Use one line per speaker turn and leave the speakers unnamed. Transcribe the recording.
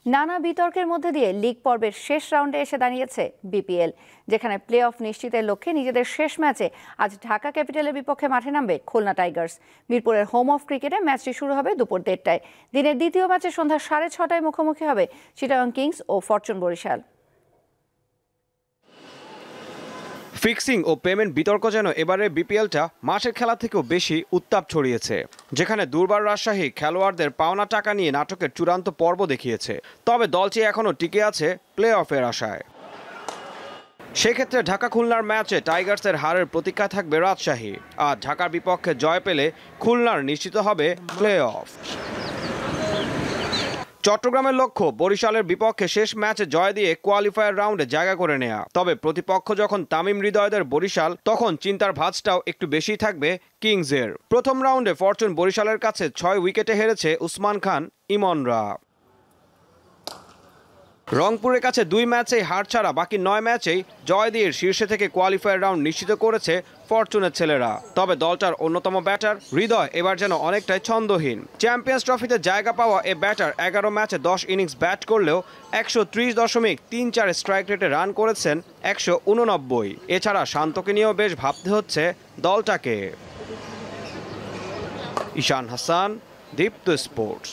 নানা বিতর্কের মধ্যে দিয়ে লিগ পর্বের শেষ রাউন্ডে এসে দাঁড়িয়েছে বিপিএল, যেখানে প্লে অফ নিশ্চিতের লক্ষ্যে নিজেদের শেষ ম্যাচে আজ ঢাকা ক্যাপিটালের বিপক্ষে মাঠে নামবে খুলনা টাইগার্স। মিরপুরের হোম অফ ক্রিকেটে ম্যাচটি শুরু হবে দুপুর 1:30টায়। দিনের দ্বিতীয় ম্যাচে সন্ধ্যা 6:30টায় মুখোমুখি হবে চিটাগং কিংস ও ফরচুন বরিশাল।
ফিক্সিং ও পেমেন্ট বিতর্ক যেন এবারে বিপিএলটা মাঠের খেলা থেকেও বেশি উত্তাপ ছড়িয়েছে, যেখানে দুর্বার রাজশাহী খেলোয়াড়দের পাওনা টাকা নিয়ে নাটকের চূড়ান্ত পর্ব দেখিয়েছে। তবে দলটি এখনও টিকে আছে প্লে অফের আশায়। সেক্ষেত্রে ঢাকা খুলনার ম্যাচে টাইগার্সের হারের প্রতীক্ষা থাকবে রাজশাহী, আর ঢাকার বিপক্ষে জয় পেলে খুলনার নিশ্চিত হবে প্লে অফ। চট্টগ্রামের লক্ষ্য বরিশালের বিপক্ষে শেষ ম্যাচে জয় দিয়ে কোয়ালিফায়ার রাউন্ডে জায়গা করে নেয়া। তবে প্রতিপক্ষ যখন তামিম হৃদয়দের বরিশাল, তখন চিন্তার ভাঁজটাও একটু বেশি থাকবে কিংসের। প্রথম রাউন্ডে ফরচুন বরিশালের কাছে 6 উইকেটে হেরেছে উসমান খান ইমনরা। রংপুরের কাছে 2 ম্যাচেই হার ছাড়া বাকি 9 ম্যাচেই জয় দিয়ে শীর্ষে থেকে কোয়ালিফায়ার রাউন্ড নিশ্চিত করেছে ফরচুনের ছেলেরা। তবে দলটার অন্যতম ব্যাটার হৃদয় এবার যেন অনেকটাই ছন্দহীন। চ্যাম্পিয়ন্স ট্রফিতে জায়গা পাওয়া এ ব্যাটার 11 ম্যাচে 10 ইনিংস ব্যাট করলেও 130.34 স্ট্রাইক রেটে রান করেছেন 189। এছাড়া শান্তকে নিয়েও বেশ ভাবতে হচ্ছে দলটাকে। ঈশান হাসান, দীপ্ত স্পোর্টস।